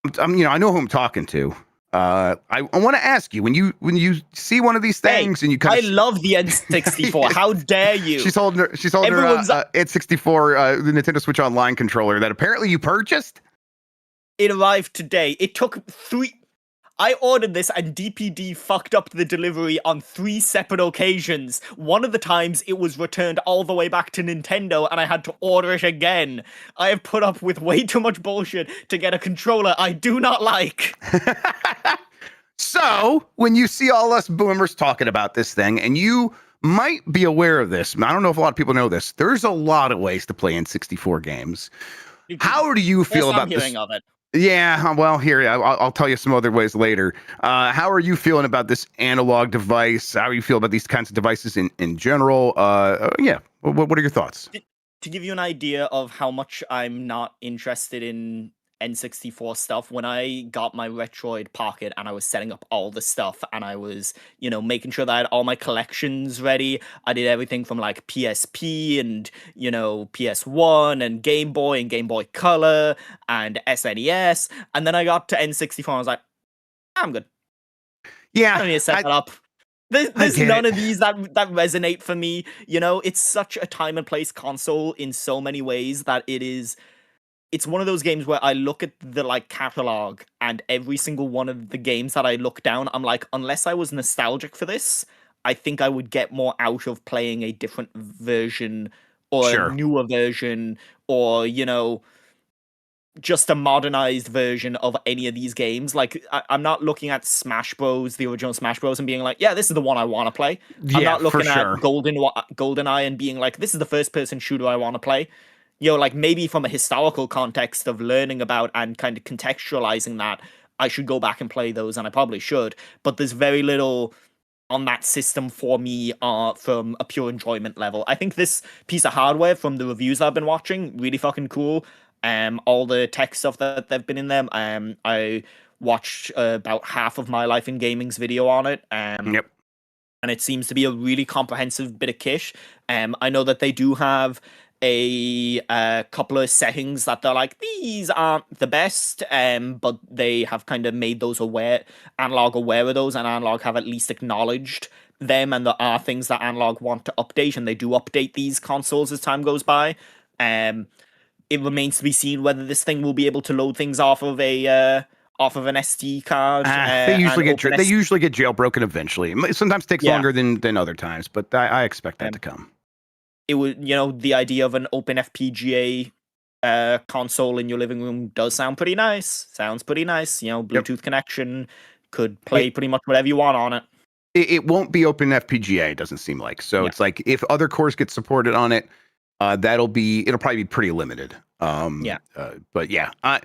who I'm talking to. I want to ask you, when you see one of these things and you kind of... I love the N64. How dare you? She's holding her N64, the Nintendo Switch Online controller that apparently you purchased. It arrived today. It took 3. I ordered this and DPD fucked up the delivery on 3 separate occasions. One of the times it was returned all the way back to Nintendo and I had to order it again. I have put up with way too much bullshit to get a controller I do not like. So, when you see all us boomers talking about this thing, and you might be aware of this, I don't know if a lot of people know this, there's a lot of ways to play N64 games. How do you feel about this? Of it. Yeah, well, here, I'll tell you some other ways later. How are you feeling about this analog device? How do you feel about these kinds of devices in general? Yeah, what are your thoughts? To give you an idea of how much I'm not interested in N64 stuff, when I got my Retroid Pocket and I was setting up all the stuff and I was, making sure that I had all my collections ready, I did everything from like PSP and, PS1 and Game Boy Color and SNES. And then I got to N64 and I was like, I'm good. Yeah. I don't need to set that up. There's none of these that resonate for me. It's such a time and place console in so many ways that it's one of those games where I look at the catalog and every single one of the games that I look down, I'm like, unless I was nostalgic for this, I think I would get more out of playing a different version or a newer version or, just a modernized version of any of these games. Like, I'm not looking at Smash Bros, the original Smash Bros, and being like, yeah, this is the one I want to play. Yeah, I'm not looking at sure. GoldenEye and being like, this is the first person shooter I want to play. Maybe from a historical context of learning about and kind of contextualizing that, I should go back and play those, and I probably should. But there's very little on that system for me from a pure enjoyment level. I think this piece of hardware, from the reviews I've been watching, really fucking cool. All the tech stuff that they've been in them. I watched about half of My Life in Gaming's video on it. Yep. And it seems to be a really comprehensive bit of kit. I know that they do have a couple of settings that they're like, these aren't the best, but they have kind of made those Analogue aware of those, and Analogue have at least acknowledged them, and there are things that Analogue want to update, and they do update these consoles as time goes by. It remains to be seen whether this thing will be able to load things off of an SD card. They usually get jailbroken eventually. Sometimes takes longer than other times, but I expect that to come. It would, the idea of an open FPGA console in your living room does sound pretty nice. Sounds pretty nice. Bluetooth connection, could play pretty much whatever you want on it. It won't be open FPGA, it doesn't seem like. So it's like if other cores get supported on it, it'll probably be pretty limited. But yeah, I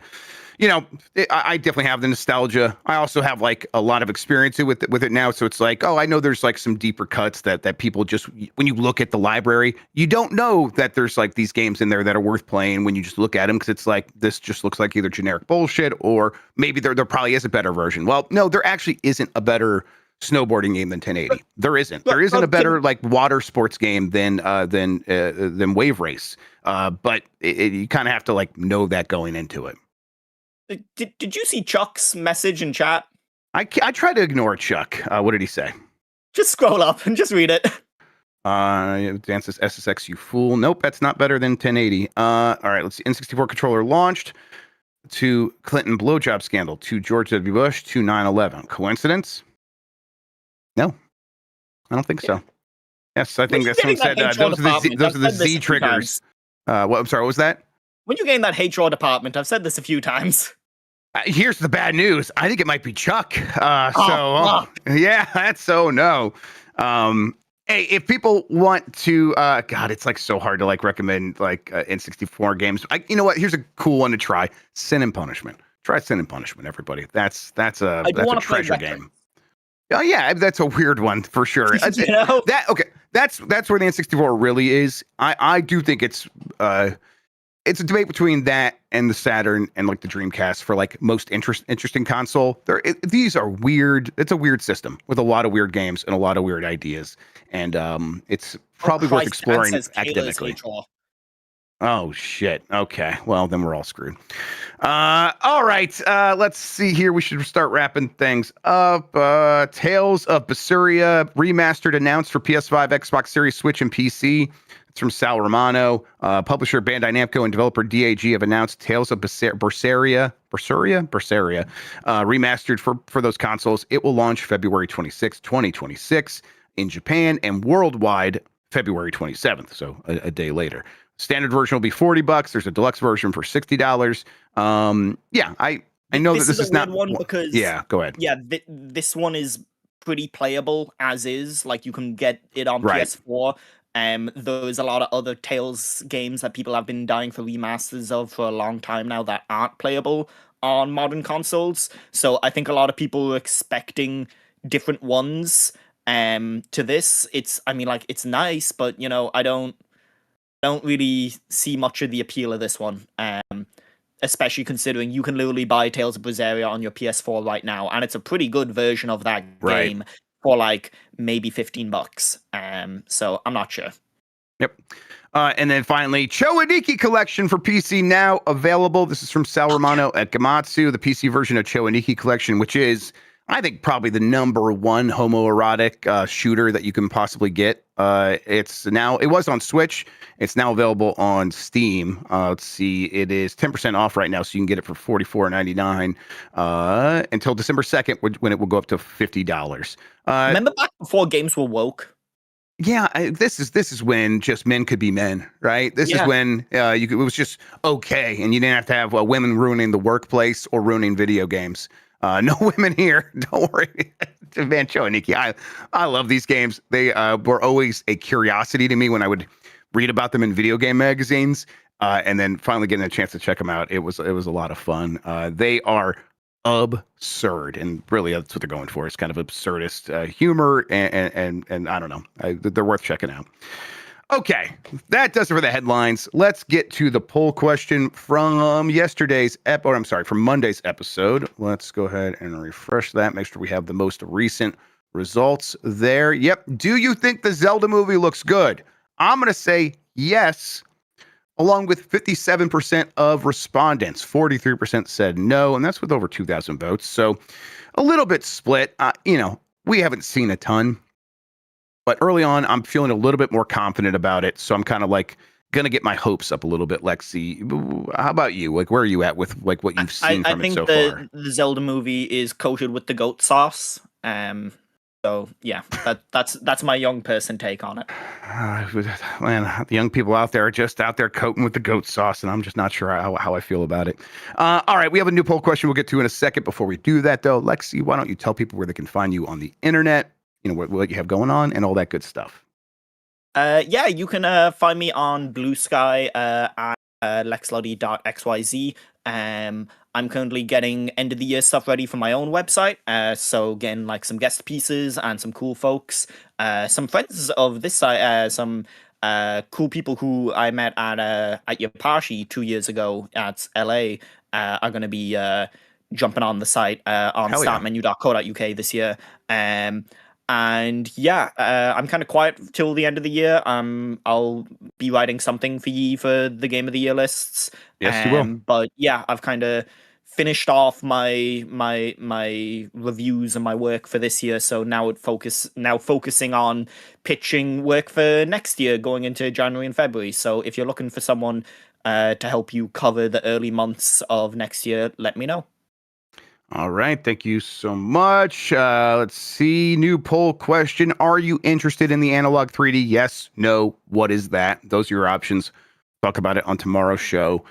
definitely have the nostalgia. I also have a lot of experience with it now. So it's like, I know there's some deeper cuts that people just, when you look at the library, you don't know that there's these games in there that are worth playing when you just look at them. Cause it's like, this just looks like either generic bullshit or maybe there probably is a better version. Well, no, there actually isn't a better snowboarding game than 1080. There isn't. There isn't a better water sports game than Wave Race. But you kind of have to know that going into it. Did you see Chuck's message in chat? I tried to ignore Chuck. What did he say? Just scroll up and just read it. Dances SSX, you fool. Nope, that's not better than 1080. All right, let's see. N64 controller launched to Clinton blowjob scandal, to George W. Bush, to 9/11. Coincidence? No, I don't think so. Yes, I think that's someone said those are the Z triggers. I'm sorry, what was that? When you get in that HR department, I've said this a few times. Here's the bad news. I think it might be Chuck. Yeah, that's so no. Hey, if people want to, God, it's so hard to recommend N64 games. You know what? Here's a cool one to try: Sin and Punishment. Try Sin and Punishment, everybody. That's a treasure game. Oh yeah, that's a weird one for sure. That's where the N64 really is. I do think it's a debate between that and the Saturn and the Dreamcast for most interesting console. These are weird. It's a weird system with a lot of weird games and a lot of weird ideas, and it's probably worth exploring academically. Oh shit. Okay. Well, then we're all screwed. All right. Let's see here. We should start wrapping things up. Tales of Berseria Remastered announced for PS5, Xbox Series, Switch, and PC. It's from Sal Romano. Publisher Bandai Namco and developer DAG have announced Tales of Berseria remastered for those consoles. It will launch February 26, 2026 in Japan and worldwide February 27th, so a day later. Standard version will be $40. There's a deluxe version for $60. Yeah, I know that this is not one because yeah. Go ahead. Yeah, this one is pretty playable as is. Like you can get it on Right. PS4. There's a lot of other Tales games that people have been dying for remasters of for a long time now that aren't playable on modern consoles. So I think a lot of people are expecting different ones. To this, it's nice, but I don't really see much of the appeal of this one. Especially considering you can literally buy Tales of Berseria on your PS4 right now, and it's a pretty good version of that game for like maybe $15. So I'm not sure. Yep. And then finally, Cho Aniki Collection for PC now available. This is from Sal Romano at Gamatsu, the PC version of Cho Aniki Collection, which is, I think, probably the number one homoerotic shooter that you can possibly get. It was on Switch. It's now available on Steam. Let's see, it is 10% off right now, so you can get it for $44.99 until December 2nd, when it will go up to $50. Remember back before games were woke? Yeah, this is when just men could be men, right? This is when it was just okay, and you didn't have to have women ruining the workplace or ruining video games. No women here. Don't worry. Man, Cho Aniki, I love these games. They were always a curiosity to me when I would read about them in video game magazines, and then finally getting a chance to check them out. It was a lot of fun. They are absurd, and really that's what they're going for. It's kind of absurdist humor, and I don't know. They're worth checking out. Okay, that does it for the headlines. Let's get to the poll question from from Monday's episode. Let's go ahead and refresh that. Make sure we have the most recent results there. Yep. Do you think the Zelda movie looks good? I'm going to say yes, along with 57% of respondents. 43% said no, and that's with over 2,000 votes. So a little bit split. We haven't seen a ton. But early on, I'm feeling a little bit more confident about it. So I'm kind of like going to get my hopes up a little bit. Lexi, how about you? Like, where are you at with like what you've seen from it so far? I think the Zelda movie is coated with the goat sauce. So yeah, that's my young person take on it. Man, the young people out there are just out there coating with the goat sauce, and I'm just not sure how I feel about it. All right, we have a new poll question we'll get to in a second. Before we do that, though, Lexi, why don't you tell people where they can find you on the internet? What you have going on and all that good stuff. You can find me on Blue Sky at lexluddy.xyz. I'm currently getting end of the year stuff ready for my own website. So getting like some guest pieces and some cool folks, some friends of this site, some cool people who I met at Yopashi 2 years ago at LA are going to be jumping on the site on startmenu.co.uk this year. And yeah, I'm kind of quiet till the end of the year. I'll be writing something for ye for the Game of the Year lists. Yes, you will. But yeah, I've kind of finished off my reviews and my work for this year. So now focusing on pitching work for next year, going into January and February. So if you're looking for someone to help you cover the early months of next year, let me know. All right. Thank you so much. Let's see. New poll question. Are you interested in the Analogue 3D? Yes, no. What is that? Those are your options. Talk about it on tomorrow's show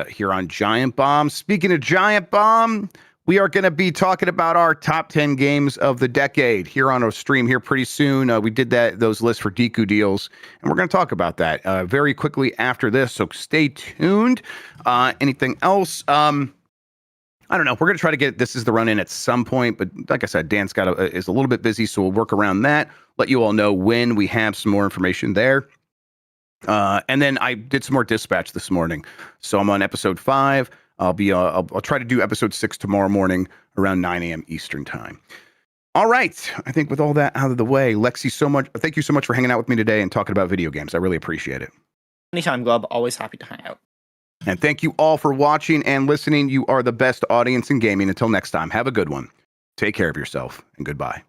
here on Giant Bomb. Speaking of Giant Bomb, we are going to be talking about our top 10 games of the decade here on our stream here pretty soon. We did those lists for Deku Deals, and we're going to talk about that very quickly after this. So stay tuned. Anything else? I don't know. We're going to try to get this is the run in at some point, but like I said, Dan's is a little bit busy, so we'll work around that. Let you all know when we have some more information there. And then I did some more dispatch this morning, so I'm on episode 5. I'll try to do episode 6 tomorrow morning around 9 a.m. Eastern time. All right. I think with all that out of the way, Lexi, thank you so much for hanging out with me today and talking about video games. I really appreciate it. Anytime, Grubb. Always happy to hang out. And thank you all for watching and listening. You are the best audience in gaming. Until next time, have a good one. Take care of yourself, and goodbye.